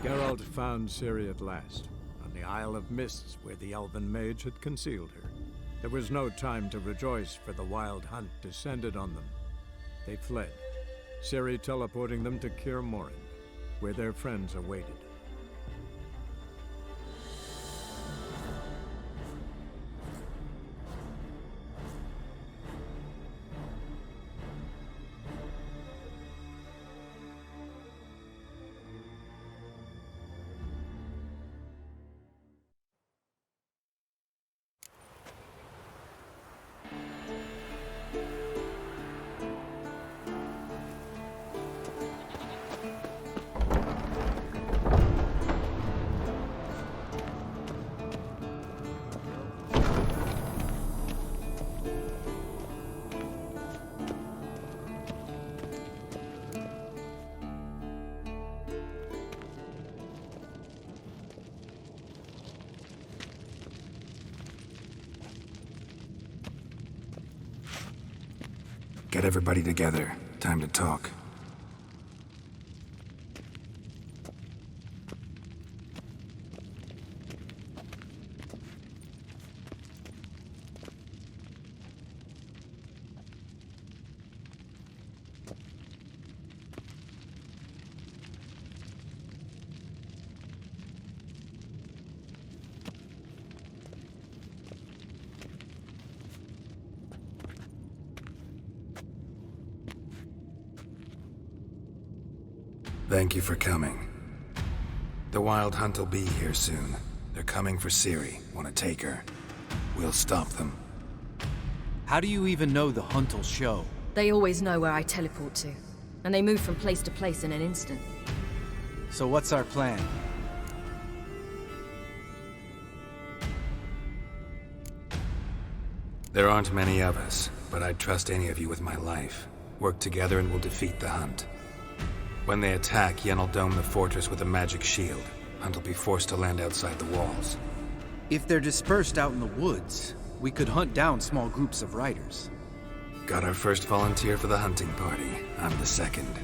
Geralt found Ciri at last, on the Isle of Mists where the elven mage had concealed her. There was no time to rejoice, for the wild hunt descended on them. They fled, Ciri teleporting them to Kaer, where their friends awaited. Get everybody together. Time to talk. Thank you for coming. The Wild Hunt will be here soon. They're coming for Ciri. Want to take her? We'll stop them. How do you even know the Hunt will show? They always know where I teleport to, and they move from place to place in an instant. So what's our plan? There aren't many of us, but I'd trust any of you with my life. Work together and we'll defeat the Hunt. When they attack, Yen will dome the fortress with a magic shield. Hunt will be forced to land outside the walls. If they're dispersed out in the woods, we could hunt down small groups of riders. Got our first volunteer for the hunting party. I'm the second.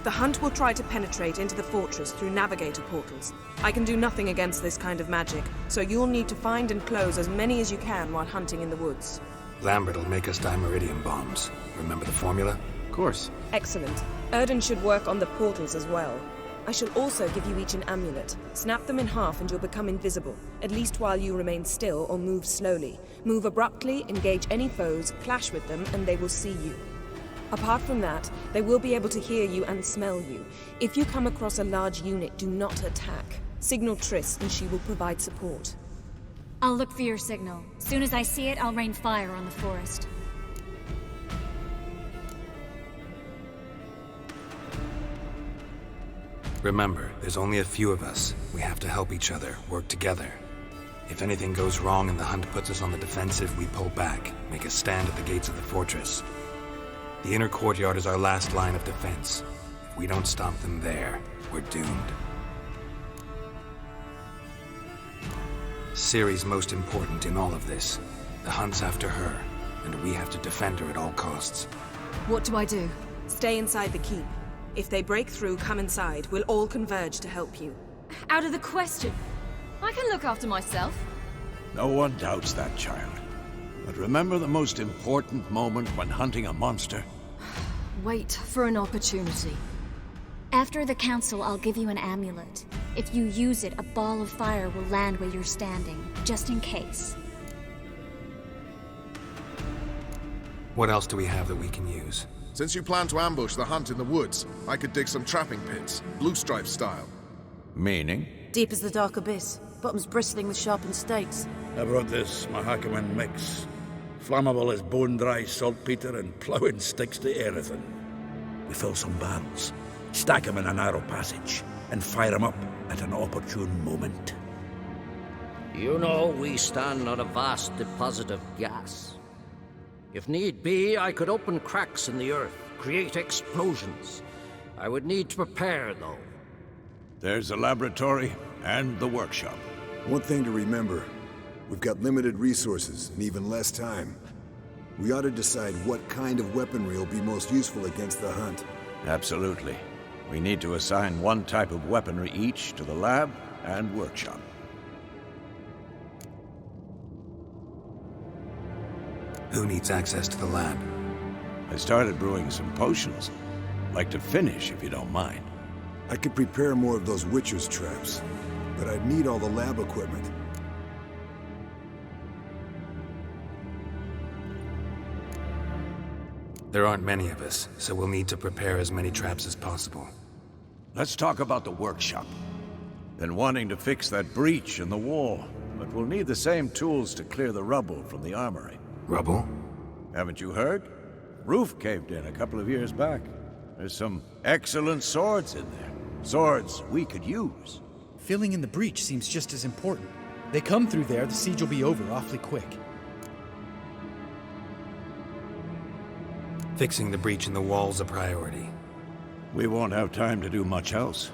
The Hunt will try to penetrate into the fortress through navigator portals. I can do nothing against this kind of magic, so you'll need to find and close as many as you can while hunting in the woods. Lambert will make us dimeridium bombs. Remember the formula? Of course. Excellent. Erden should work on the portals as well. I shall also give you each an amulet. Snap them in half and you'll become invisible, at least while you remain still or move slowly. Move abruptly, engage any foes, clash with them, and they will see you. Apart from that, they will be able to hear you and smell you. If you come across a large unit, do not attack. Signal Triss and she will provide support. I'll look for your signal. Soon as I see it, I'll rain fire on the forest. Remember, there's only a few of us. We have to help each other, work together. If anything goes wrong and the Hunt puts us on the defensive, we pull back, make a stand at the gates of the fortress. The inner courtyard is our last line of defense. If we don't stop them there, we're doomed. Ciri's most important in all of this. The Hunt's after her, and we have to defend her at all costs. What do I do? Stay inside the keep. If they break through, come inside. We'll all converge to help you. Out of the question. I can look after myself. No one doubts that, child. But remember the most important moment when hunting a monster? Wait for an opportunity. After the council, I'll give you an amulet. If you use it, a ball of fire will land where you're standing, just in case. What else do we have that we can use? Since you plan to ambush the Hunt in the woods, I could dig some trapping pits, blue stripe style. Meaning? Deep as the dark abyss, bottoms bristling with sharpened stakes. I brought this Mahakaman mix. Flammable as bone-dry saltpeter and ploughing sticks to everything. We fill some barrels, stack them in a narrow passage, and fire them up at an opportune moment. You know, we stand on a vast deposit of gas. If need be, I could open cracks in the earth, create explosions. I would need to prepare, though. There's the laboratory and the workshop. One thing to remember, we've got limited resources and even less time. We ought to decide what kind of weaponry will be most useful against the Hunt. Absolutely. We need to assign one type of weaponry each to the lab and workshop. Who needs access to the lab? I started brewing some potions. Like to finish, if you don't mind. I could prepare more of those Witcher's traps, but I'd need all the lab equipment. There aren't many of us, so we'll need to prepare as many traps as possible. Let's talk about the workshop. Been wanting to fix that breach in the wall, but we'll need the same tools to clear the rubble from the armory. Rubble? Haven't you heard? Roof caved in a couple of years back. There's some excellent swords in there. Swords we could use. Filling in the breach seems just as important. They come through there, the siege will be over awfully quick. Fixing the breach in the wall's a priority. We won't have time to do much else.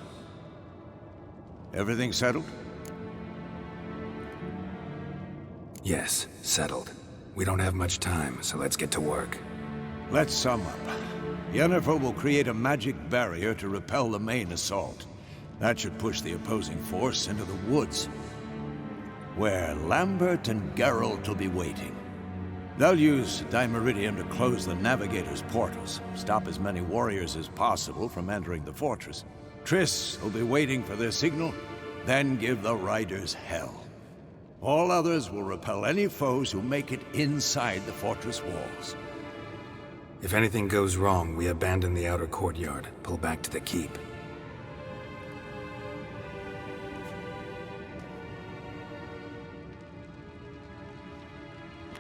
Everything settled? Yes, settled. We don't have much time, so let's get to work. Let's sum up. Yennefer will create a magic barrier to repel the main assault. That should push the opposing force into the woods, where Lambert and Geralt will be waiting. They'll use Dimeridium to close the Navigator's portals, stop as many warriors as possible from entering the fortress. Triss will be waiting for their signal, then give the riders hell. All others will repel any foes who make it inside the fortress walls. If anything goes wrong, we abandon the outer courtyard, pull back to the keep.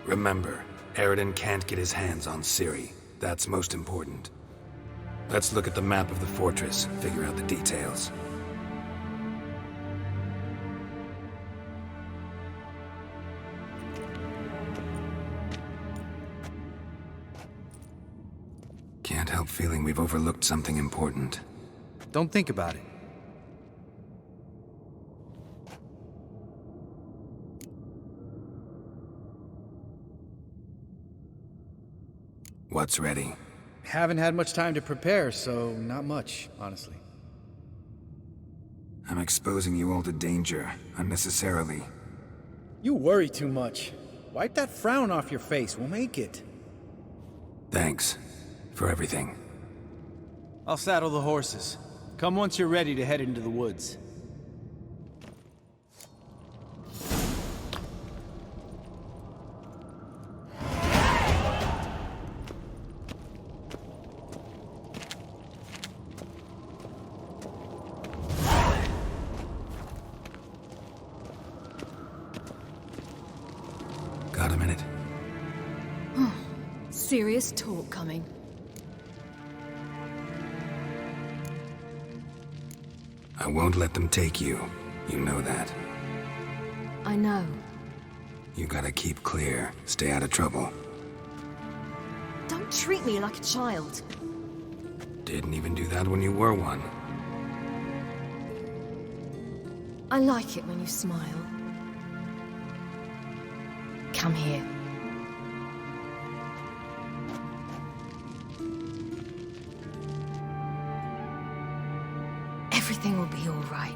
Remember, Eridan can't get his hands on Ciri. That's most important. Let's look at the map of the fortress, figure out the details. Can't help feeling we've overlooked something important. Don't think about it. What's ready? Haven't had much time to prepare, so not much, honestly. I'm exposing you all to danger, unnecessarily. You worry too much. Wipe that frown off your face, we'll make it. Thanks. For everything. I'll saddle the horses. Come once you're ready to head into the woods. Got a minute? Serious talk coming. I won't let them take you. You know that. I know. You gotta keep clear. Stay out of trouble. Don't treat me like a child. Didn't even do that when you were one. I like it when you smile. Come here. Everything will be all right.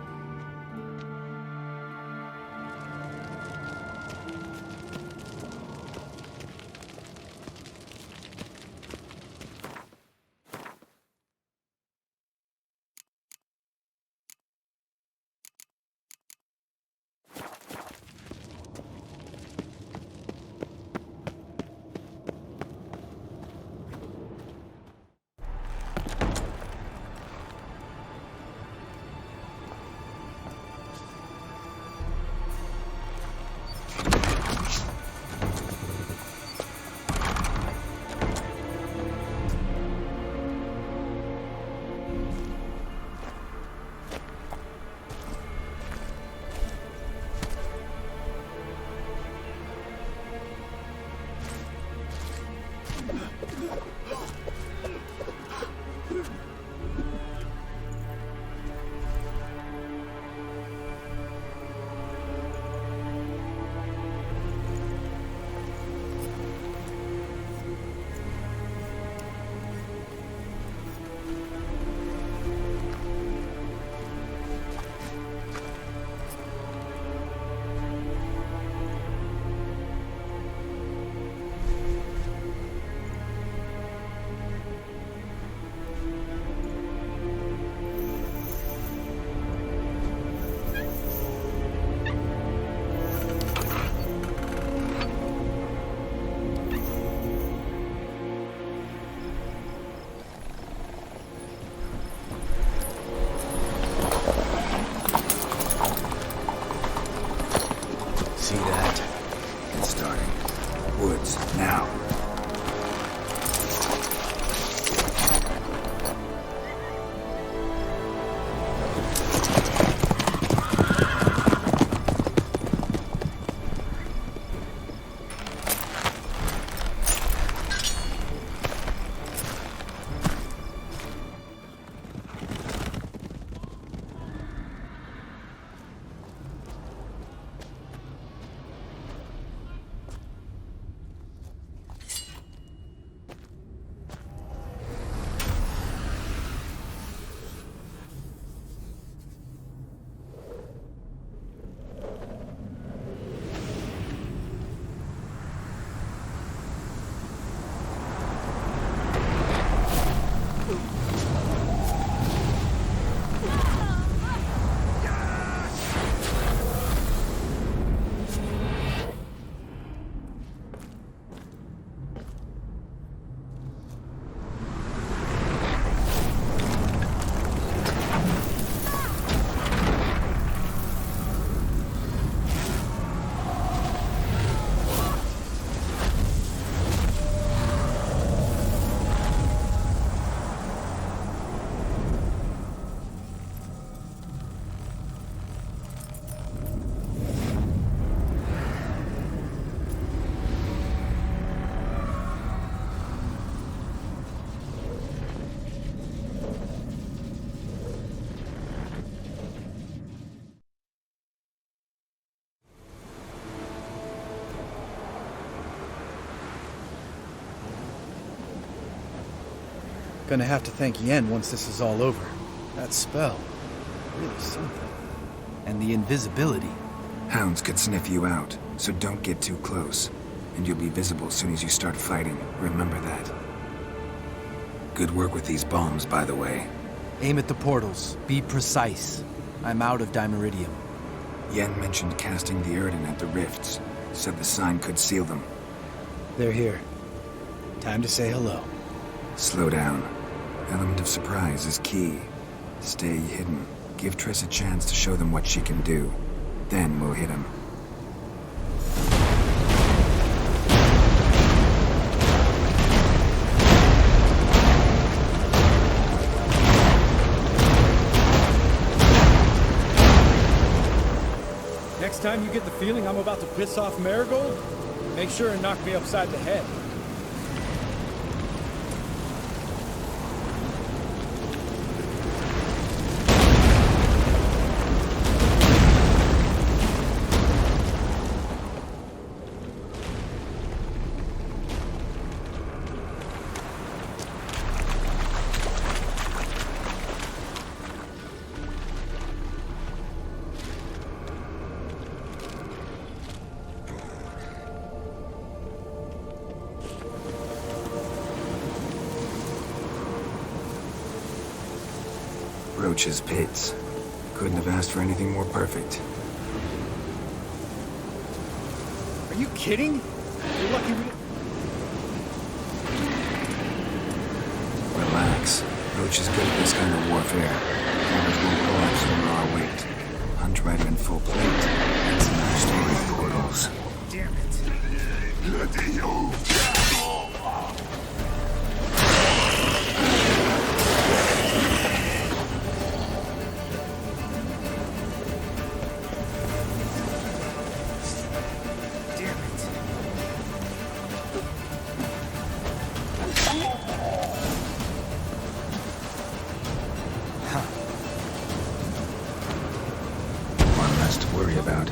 Gonna have to thank Yen once this is all over. That spell, really something. And the invisibility. Hounds could sniff you out, so don't get too close. And you'll be visible as soon as you start fighting. Remember that. Good work with these bombs, by the way. Aim at the portals. Be precise. I'm out of Dimeridium. Yen mentioned casting the Erden at the rifts. Said the sign could seal them. They're here. Time to say hello. Slow down. Element of surprise is key. Stay hidden. Give Triss a chance to show them what she can do. Then we'll hit him. Next time you get the feeling I'm about to piss off Marigold, make sure and knock me upside the head. Roach's pits. Couldn't have asked for anything more perfect. Are you kidding? You're lucky we... Relax. Roach is good at this kind of warfare. Cameras won't collapse under our weight. Hunt Rider in full plate. And smashed through portals. Damn it. One less to worry about.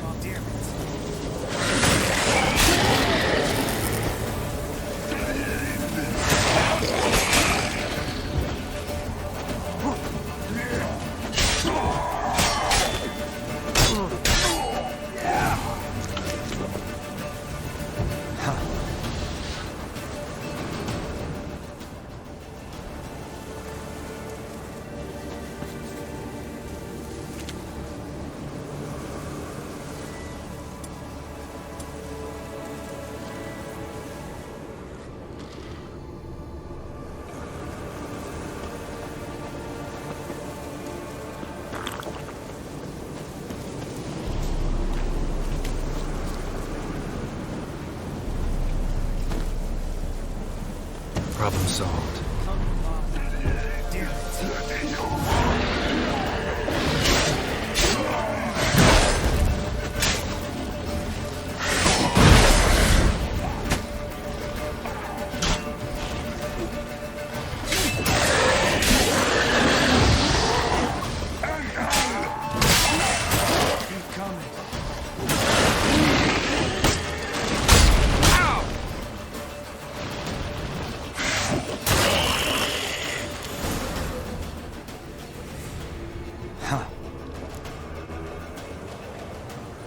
Problem solved.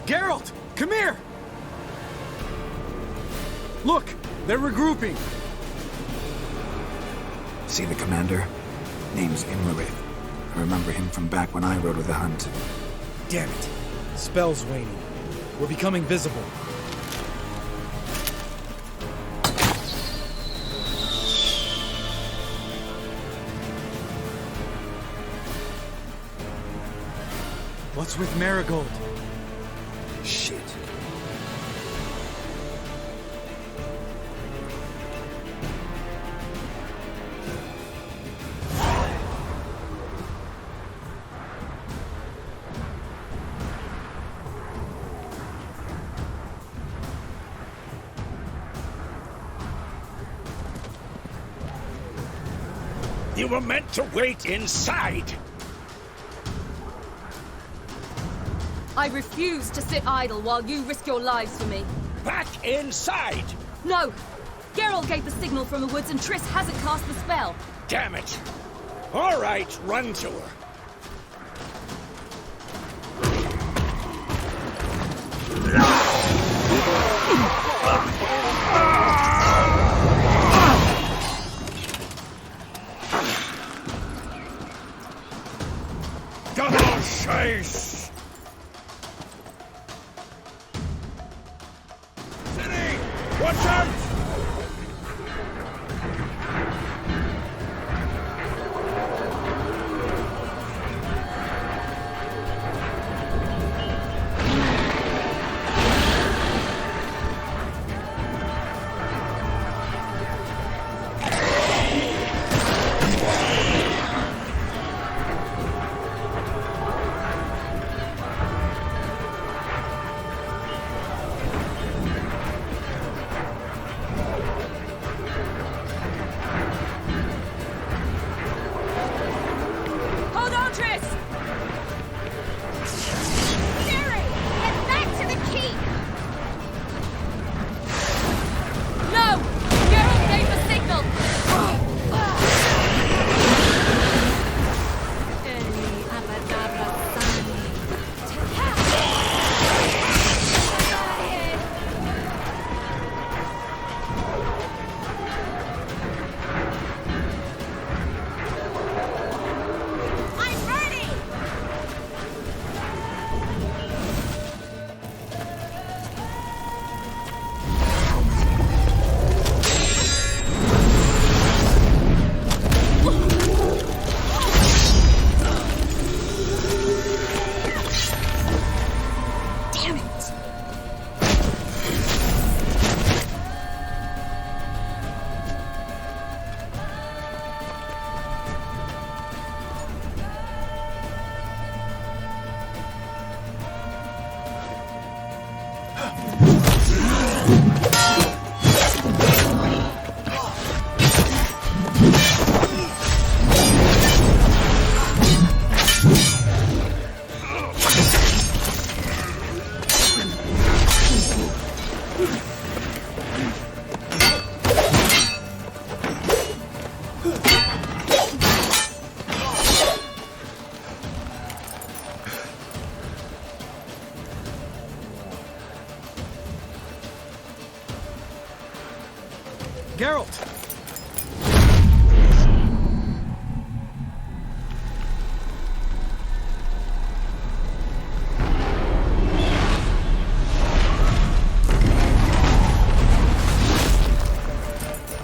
Geralt! Come here! Look! They're regrouping! See the commander? Name's Imlerith. I remember him from back when I rode with the Hunt. Damn it. Spell's waning. We're becoming visible. What's with Marigold? Shit. You were meant to wait inside! I refuse to sit idle while you risk your lives for me. Back inside! No! Geralt gave the signal from the woods and Triss hasn't cast the spell. damn it! All right, run to her. Double chase! City! Watch out! Geralt!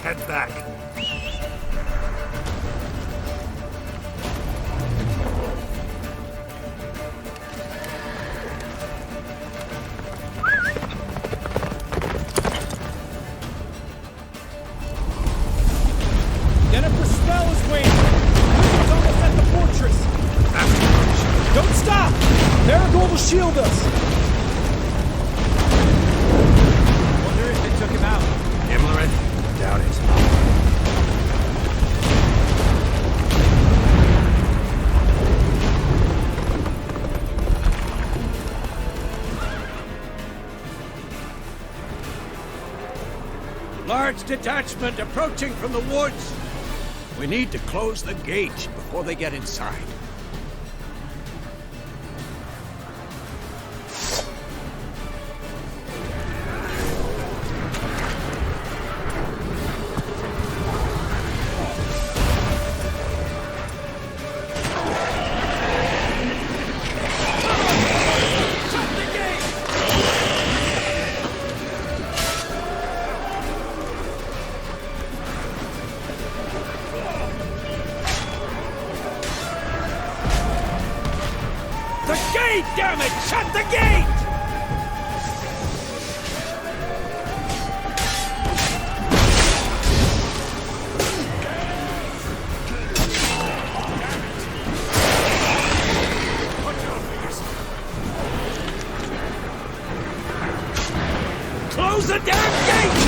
Head back. Jennifer's spell is waning! It's almost at the fortress! Don't stop! Marigold will shield us! Wonder if they took him out. Imlerith? Doubt it. Large detachment approaching from the woods. We need to close the gate before they get inside. Damn it! Shut the gate! Close the damn gate!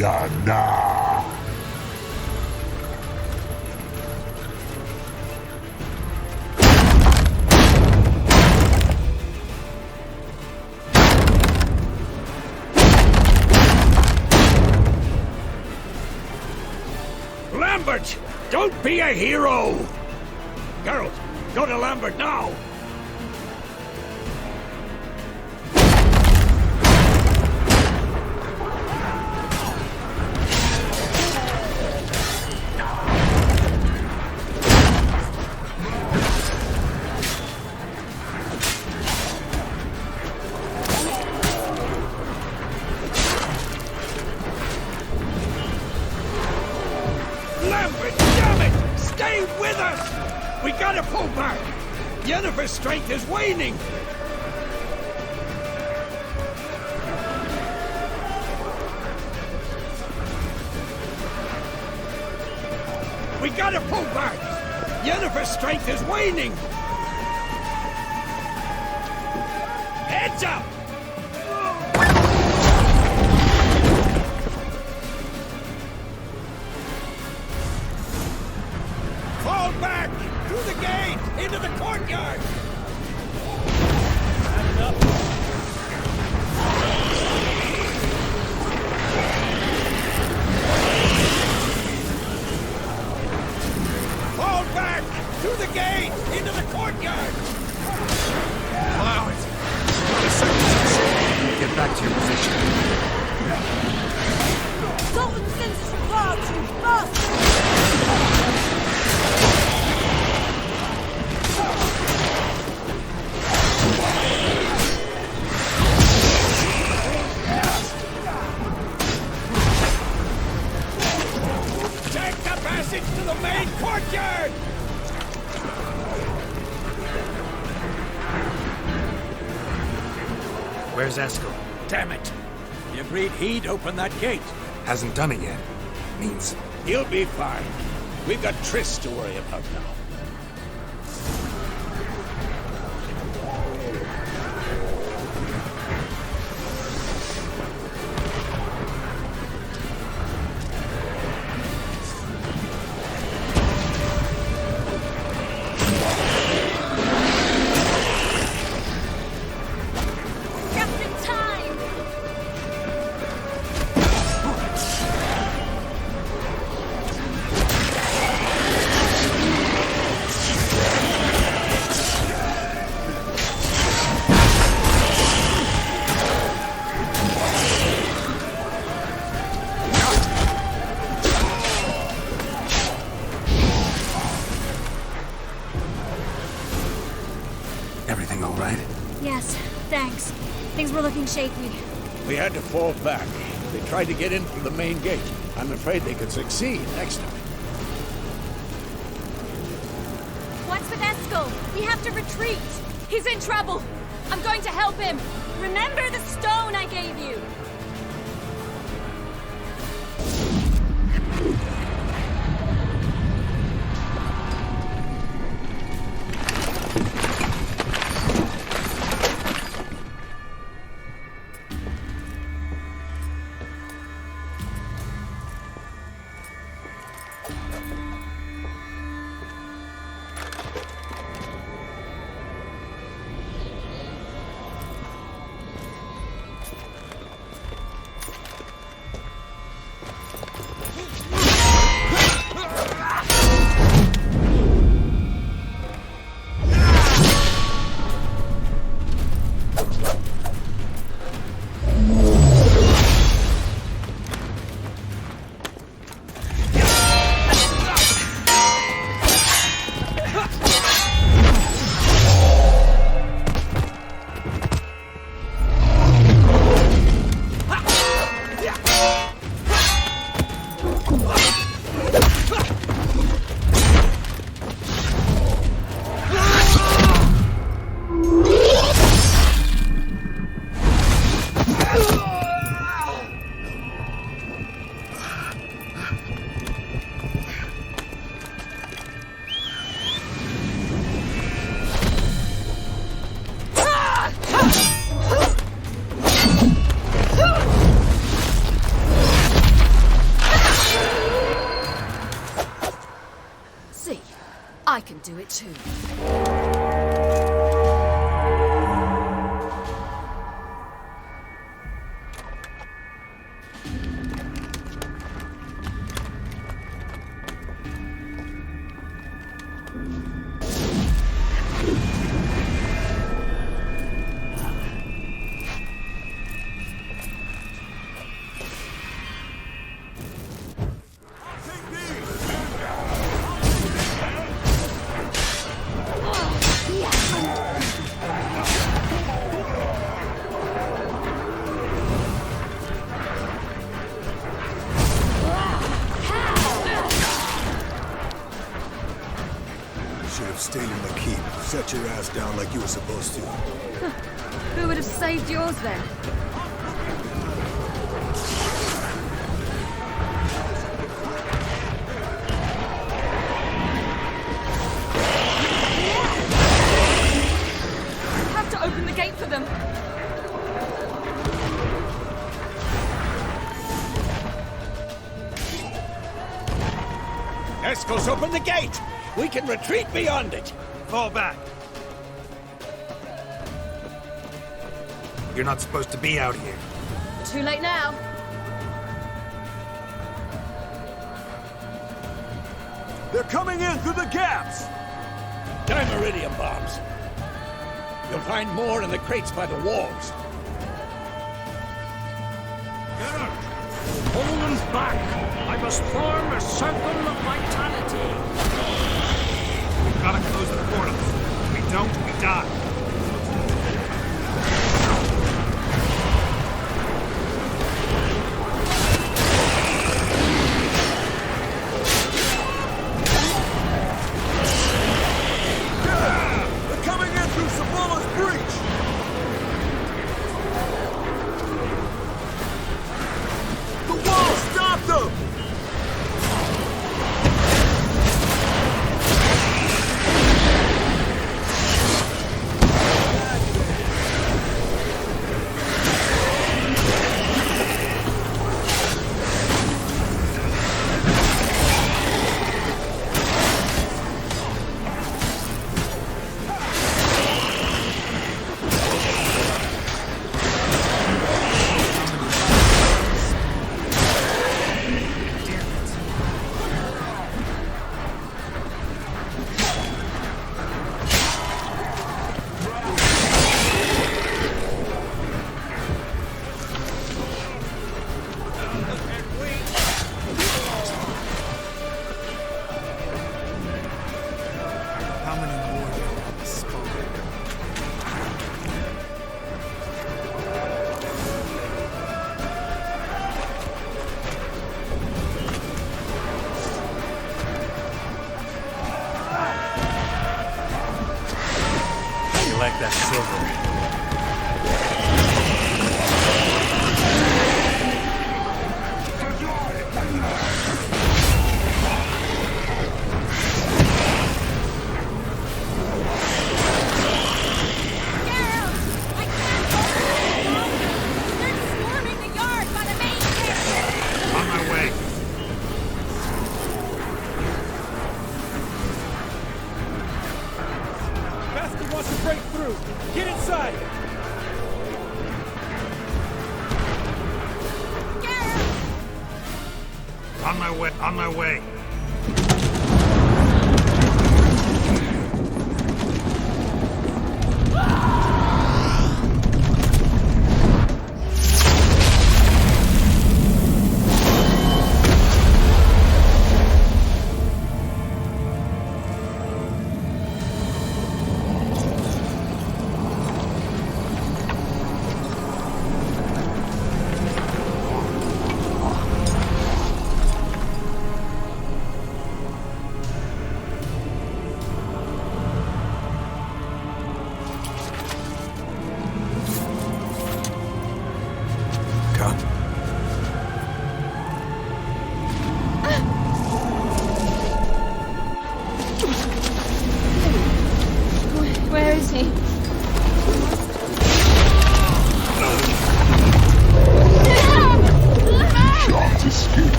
Yana. Lambert! Don't be a hero! Geralt, go to Lambert now! Lambert, damn it! Stay with us! We gotta pull back! Yennefer's strength is waning! We gotta pull back! Yennefer's strength is waning! Heads up! Fall back! Through the gate! Into the courtyard! Fall back! Through the gate! Into the courtyard! Allow it! Get back to your position. Dalton sends us regards, you bastard! Take the passage to the main courtyard! Where's Eskel? Damn it! He agreed he'd open that gate. Hasn't done it yet. Means He'll be fine. We've got Triss to worry about now. Just in time! everything all right? Yes, thanks. Things were looking shaky. We had to fall back. They tried to get in through the main gate. I'm afraid they could succeed next time. What's with Eskel? We have to retreat. He's in trouble. I'm going to help him. Remember the stone I gave you. I can do it too. Stayed in the keep. Set your ass down like you were supposed to. Who would have saved yours then? Have to open the gate for them. Escos, open the gate! We can retreat beyond it! Fall back. You're not supposed to be out here. Too late now. They're coming in through the gaps! Dimeridium bombs. You'll find more in the crates by the walls. Hold them back! I must form a circle of vitality. We've got to close the portals. If we don't, we die. They're coming in through Sabolo's breach! The wall stopped them! Like that silver. Get inside! On my way.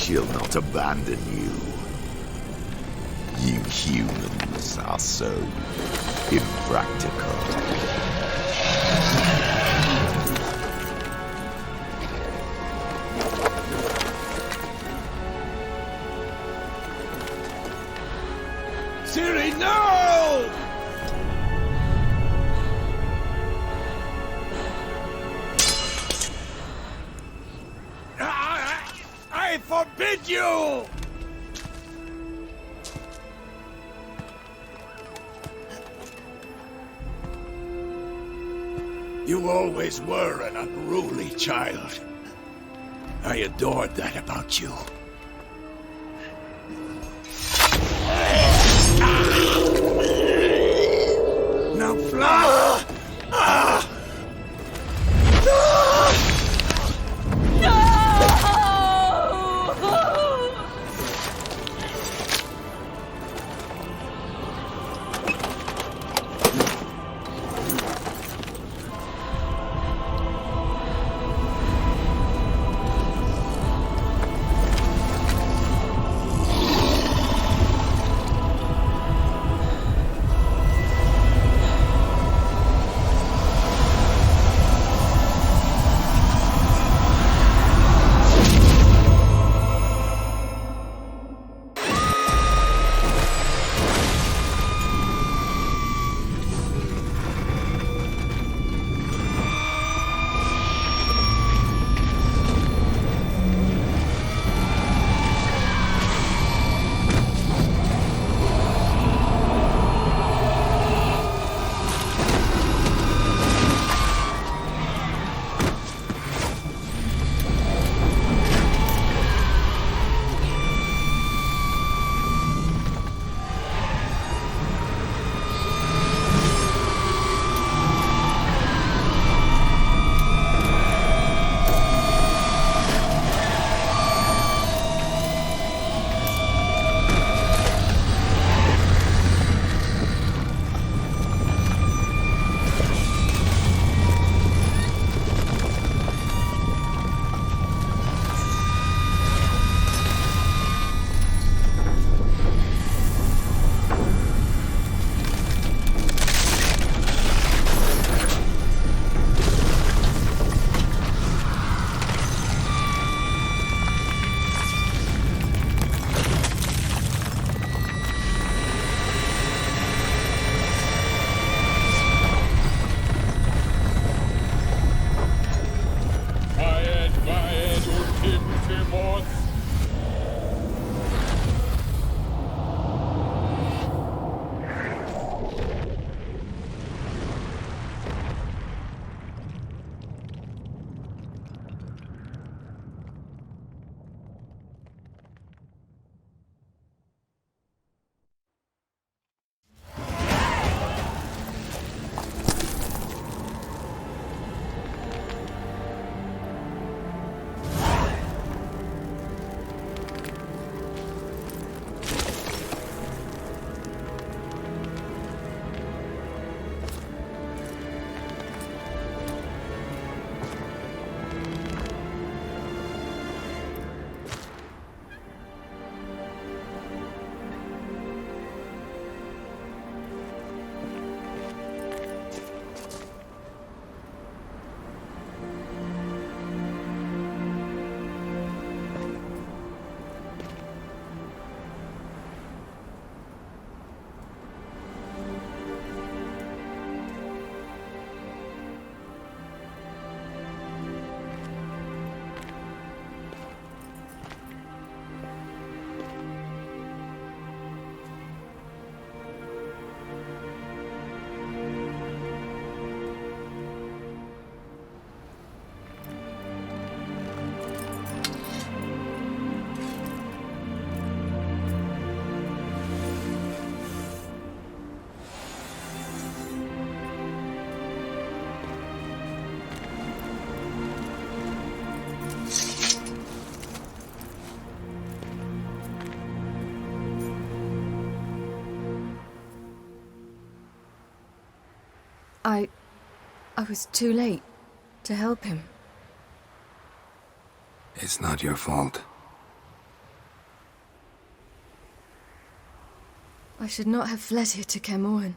she'll not abandon you. You humans are so impractical. Ciri, no! I forbid you! You always were an unruly child. I adored that about you. Now fly! I was too late to help him. It's not your fault. I should not have fled here to Kaer.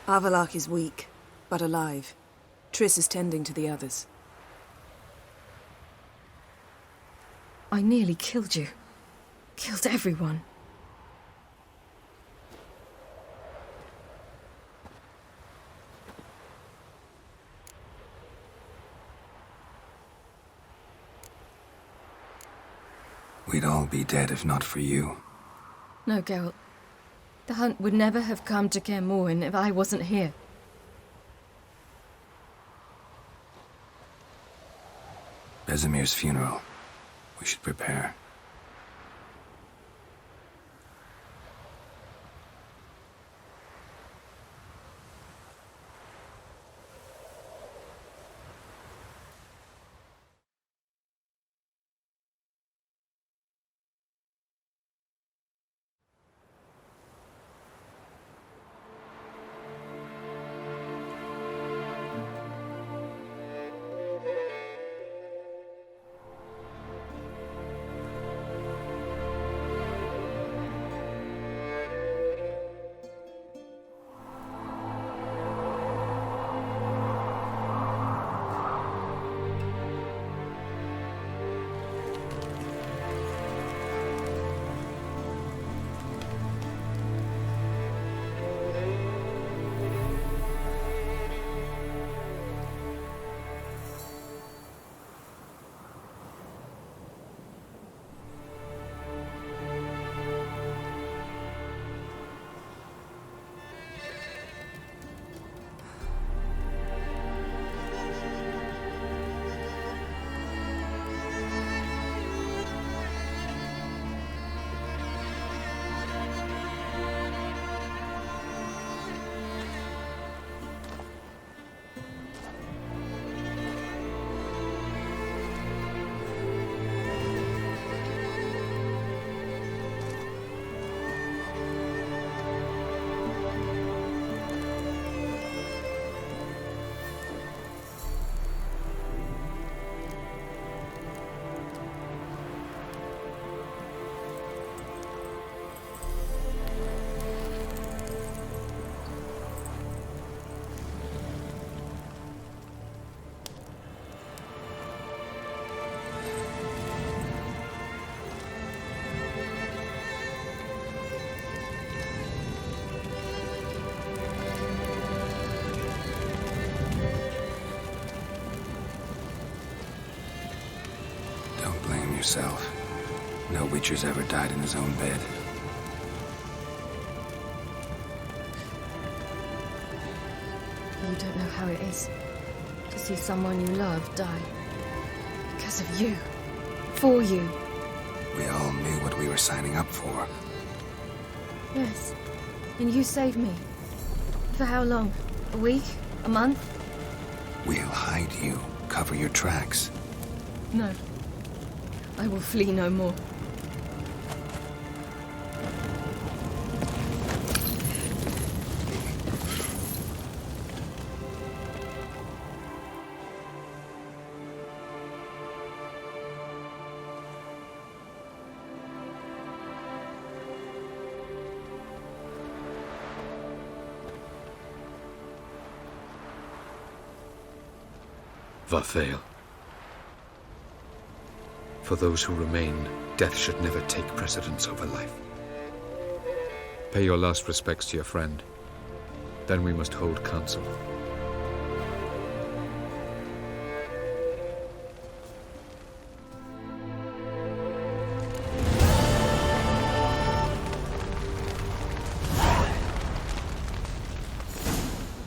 Avalak is weak, but alive. Triss is tending to the others. I nearly killed you. Killed everyone. We'd all be dead if not for you. No, Geralt. The hunt would never have come to Kaer if I wasn't here. Vesemir's funeral. We should prepare. Yourself. No Witcher's ever died in his own bed. You don't know how it is to see someone you love die. Because of you. For you. We all knew what we were signing up for. Yes. And you saved me. For how long? A week? A month? We'll hide you. Cover your tracks. No. I will flee no more. Varthael. For those who remain, death should never take precedence over life. Pay your last respects to your friend. Then we must hold council.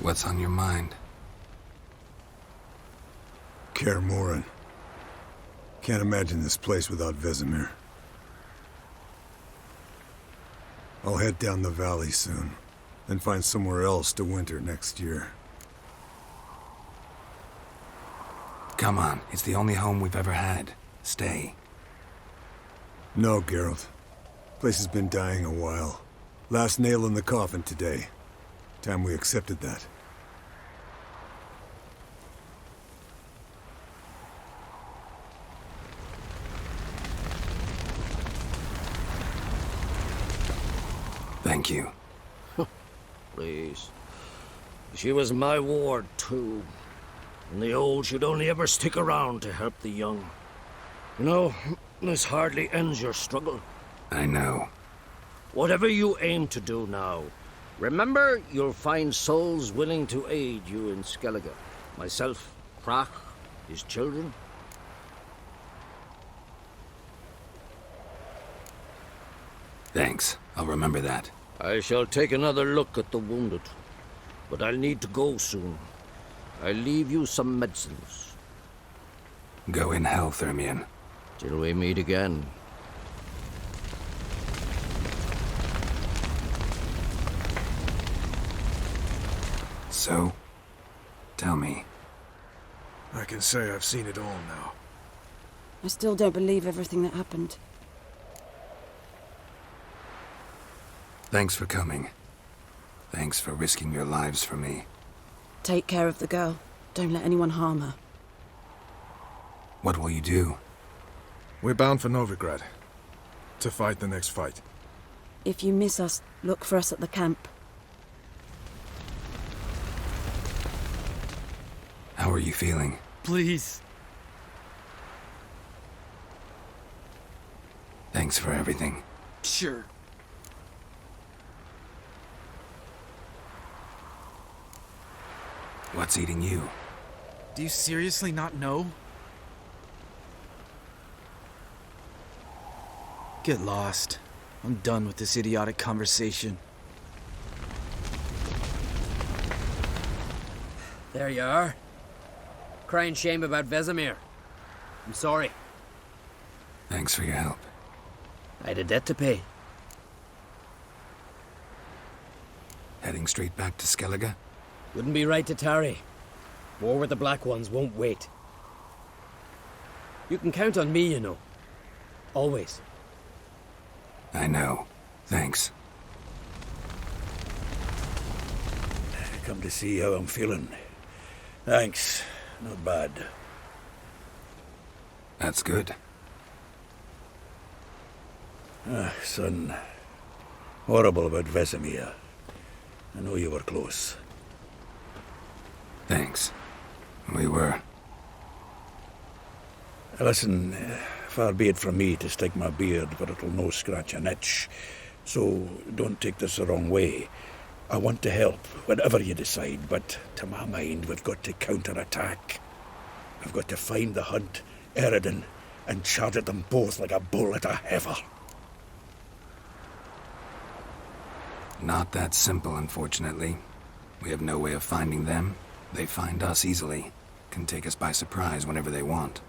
What's on your mind? Kaer Morhen. Can't imagine this place without Vesemir. I'll head down the valley soon, then find somewhere else to winter next year. Come on, it's the only home we've ever had. Stay. No, Geralt. Place has been dying a while. Last nail in the coffin today. Time we accepted that. Thank you. Please. She was my ward, too. And the old should only ever stick around to help the young. You know, this hardly ends your struggle. I know. Whatever you aim to do now, remember you'll find souls willing to aid you in Skellige. Myself, Krach, his children. Thanks. I'll remember that. I shall take another look at the wounded. But I'll need to go soon. I'll leave you some medicines. Go in health, Ermion. Till we meet again. So, tell me. I can say I've seen it all now. I still don't believe everything that happened. Thanks for coming. Thanks for risking your lives for me. Take care of the girl. Don't let anyone harm her. What will you do? We're bound for Novigrad. To fight the next fight. If you miss us, look for us at the camp. How are you feeling? Please. Thanks for everything. Sure. What's eating you? Do you seriously not know? Get lost. I'm done with this idiotic conversation. There you are. Crying shame about Vesemir. I'm sorry. Thanks for your help. I had a debt to pay. Heading straight back to Skellige? Wouldn't be right to tarry. War with the Black Ones won't wait. You can count on me, you know. Always. I know. Thanks. Come to see how I'm feeling. Thanks. Not bad. That's good. Son. Horrible about Vesemir. I know you were close. Thanks. We were. Listen, far be it from me to stick my beard, but it'll no scratch an itch. So don't take this the wrong way. I want to help, whatever you decide, but to my mind, we've got to counterattack. We've got to find the hunt, Eredin, and charge at them both like a bull at a heifer. Not that simple, unfortunately. We have no way of finding them. They find us easily. Can take us by surprise whenever they want.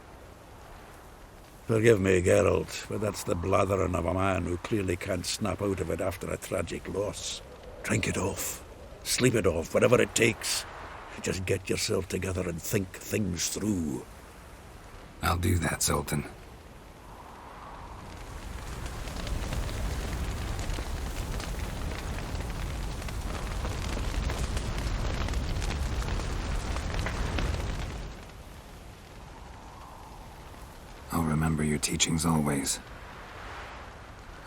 Forgive me, Geralt, but that's the blathering of a man who clearly can't snap out of it after a tragic loss. Drink it off. Sleep it off, whatever it takes. Just get yourself together and think things through. I'll do that, Sultan. I'll remember your teachings always.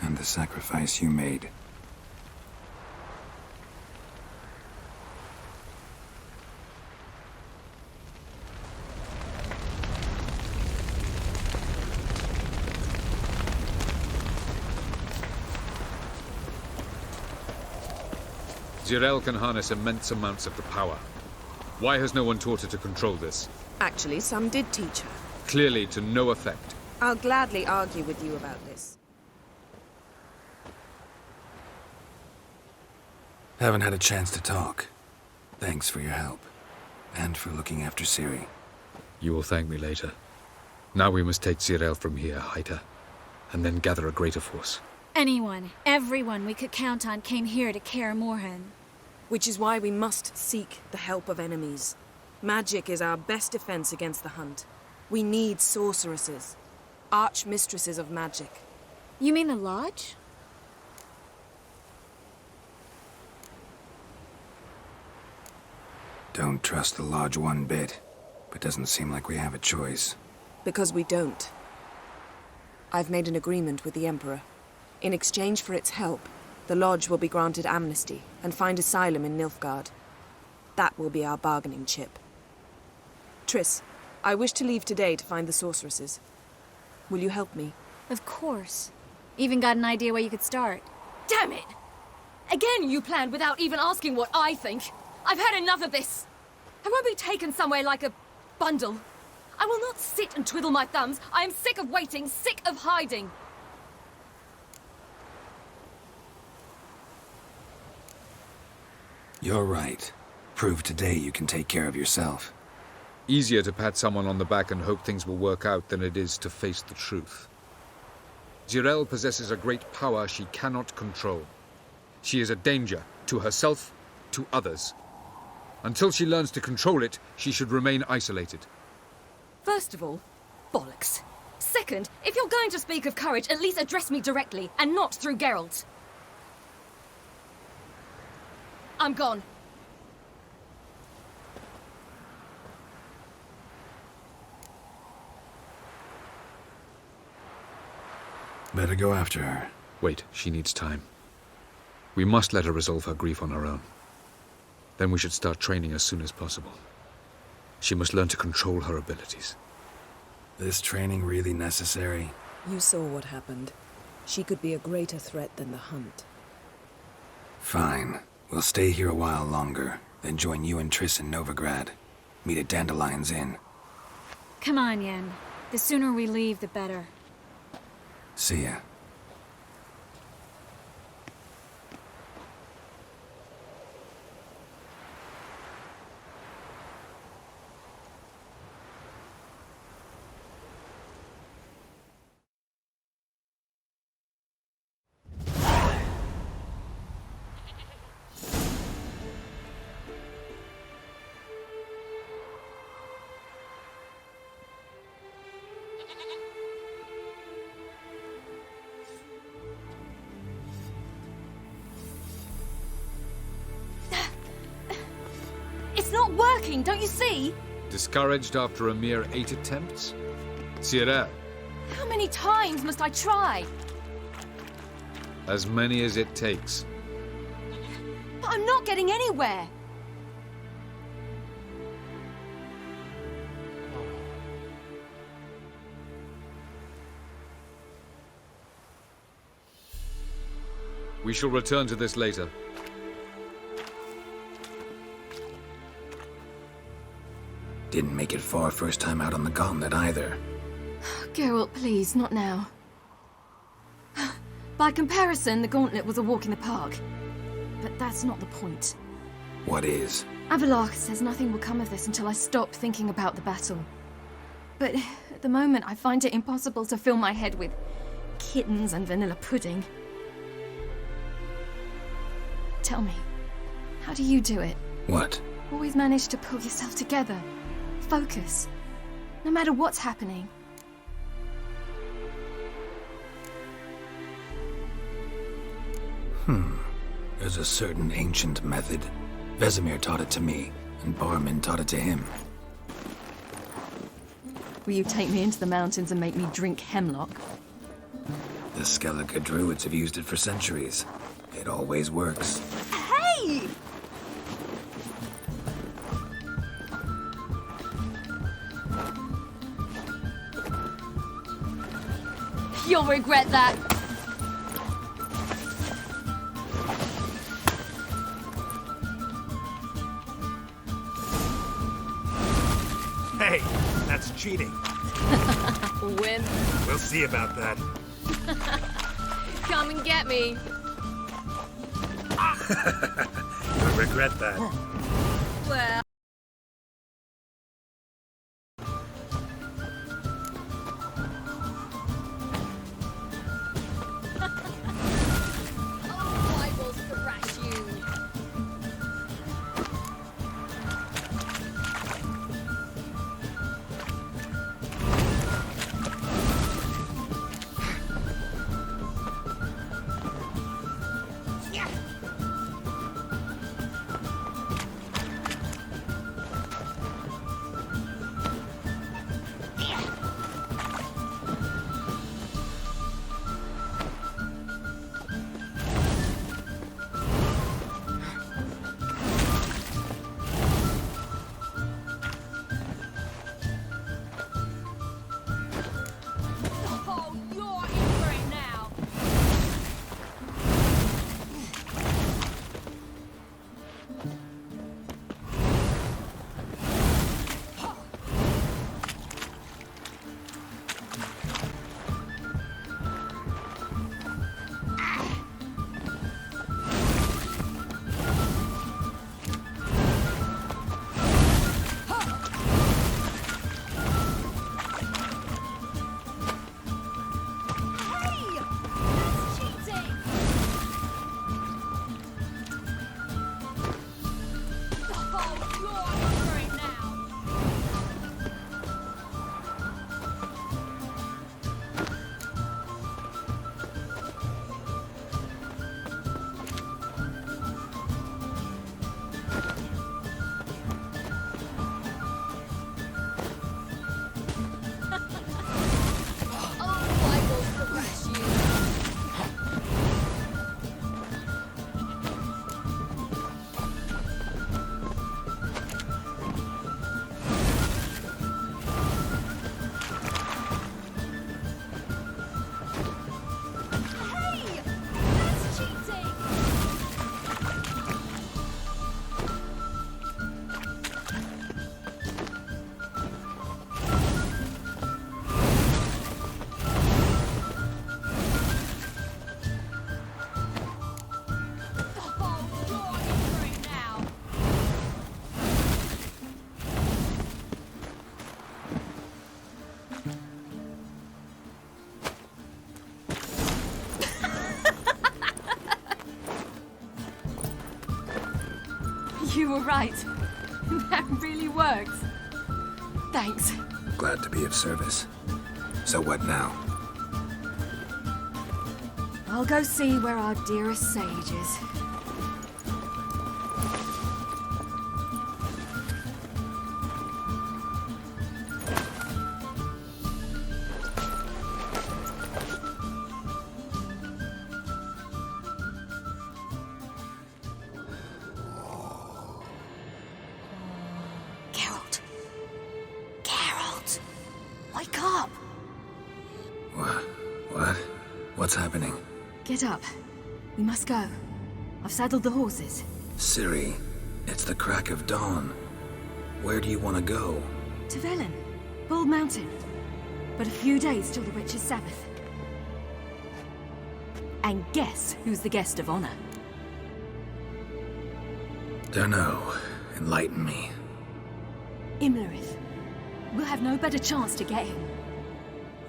And the sacrifice you made. Zirael can harness immense amounts of the power. Why has no one taught her to control this? Actually, some did teach her. Clearly to no effect. I'll gladly argue with you about this. Haven't had a chance to talk. Thanks for your help. And for looking after Ciri. You will thank me later. Now we must take Zirael from here, hide her, and then gather a greater force. Anyone, everyone we could count on came here to Kaer Morhen. Which is why we must seek the help of enemies. Magic is our best defense against the hunt. We need sorceresses. Archmistresses of magic. You mean the Lodge? Don't trust the Lodge one bit, but doesn't seem like we have a choice. Because we don't. I've made an agreement with the Emperor. In exchange for its help, The Lodge will be granted amnesty and find asylum in Nilfgaard. That will be our bargaining chip. Triss, I wish to leave today to find the sorceresses. Will you help me? Of course. Even got an idea where you could start. Damn it! Again you planned without even asking what I think. I've had enough of this. I won't be taken somewhere like a bundle. I will not sit and twiddle my thumbs. I am sick of waiting, sick of hiding. You're right. Prove today you can take care of yourself. Easier to pat someone on the back and hope things will work out than it is to face the truth. Jirel possesses a great power she cannot control. She is a danger to herself, to others. Until she learns to control it, she should remain isolated. First of all, bollocks. Second, if you're going to speak of courage, at least address me directly, and not through Geralt. I'm gone. Better go after her. Wait, she needs time. We must let her resolve her grief on her own. Then we should start training as soon as possible. She must learn to control her abilities. This training really necessary? You saw what happened. She could be a greater threat than the Hunt. Fine. We'll stay here a while longer, then join you and Triss in Novigrad. Meet at Dandelion's Inn. Come on, Yen. The sooner we leave, the better. See ya. Don't you see? Discouraged after a mere 8 attempts? Sierra. How many times must I try? As many as it takes. But I'm not getting anywhere. We shall return to this later. Didn't make it far first time out on the gauntlet either. Geralt, please, not now. By comparison, the gauntlet was a walk in the park. But that's not the point. What is? Avallac'h says nothing will come of this until I stop thinking about the battle. But at the moment, I find it impossible to fill my head with kittens and vanilla pudding. Tell me, how do you do it? What? Always manage to pull yourself together. Focus. No matter what's happening. There's a certain ancient method. Vesemir taught it to me, and Barman taught it to him. Will you take me into the mountains and make me drink hemlock? The Skellige druids have used it for centuries. It always works. Hey! You'll regret that. Hey, that's cheating. Win. We'll see about that. Come and get me. You'll regret that. Well... You were right. That really works. Thanks. Glad to be of service. So what now? I'll go see where our dearest sage is. Wake up! What? What's happening? Get up. We must go. I've saddled the horses. Ciri, it's the crack of dawn. Where do you want to go? To Velen. Bald Mountain. But a few days till the Witch's Sabbath. And guess who's the guest of honor? Dunno. Enlighten me. Imlerith. We'll have no better chance to get him.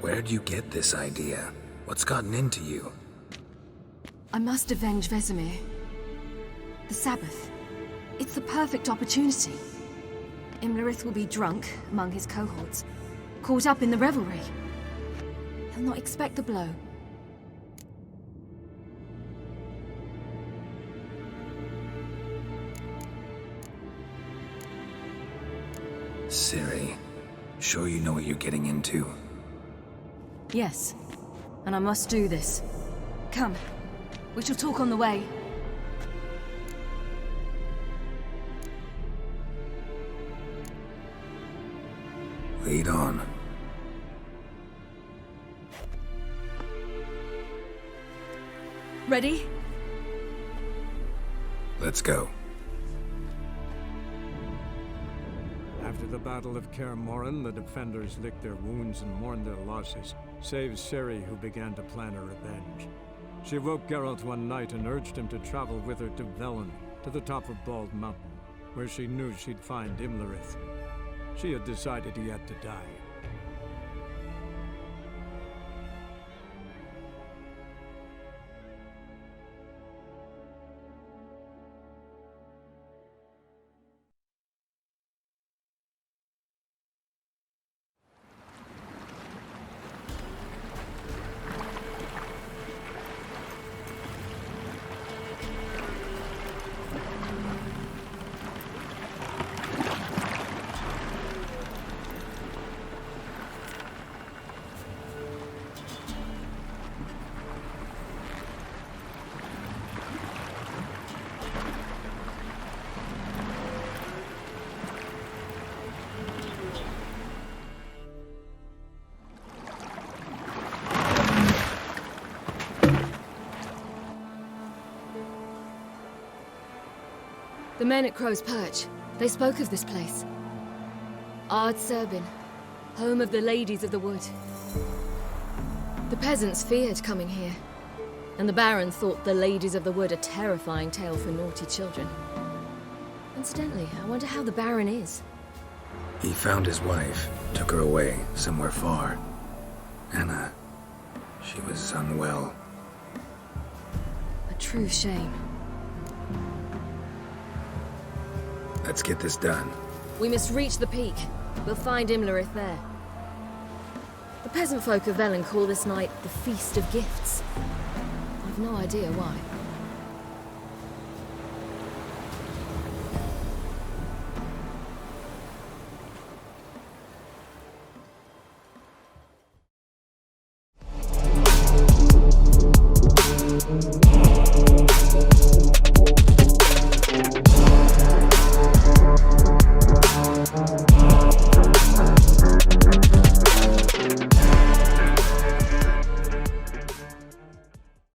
Where'd you get this idea? What's gotten into you? I must avenge Vesemir. The Sabbath. It's the perfect opportunity. Imlerith will be drunk among his cohorts, caught up in the revelry. He'll not expect the blow. Ciri, sure you know what you're getting into? Yes, and I must do this. Come, we shall talk on the way. Lead on. Ready? Let's go. After the Battle of Kaer, the defenders licked their wounds and mourned their losses, save Ciri, who began to plan her revenge. She woke Geralt one night and urged him to travel with her to Velen, to the top of Bald Mountain, where she knew she'd find Imlerith. She had decided he had to die. The men at Crow's Perch, they spoke of this place. Ard Serbin, home of the Ladies of the Wood. The peasants feared coming here, and the Baron thought the Ladies of the Wood a terrifying tale for naughty children. Incidentally, I wonder how the Baron is. He found his wife, took her away, somewhere far. Anna, she was unwell. A true shame. Let's get this done. We must reach the peak. We'll find Imlerith there. The peasant folk of Velen call this night the Feast of Gifts. I've no idea why.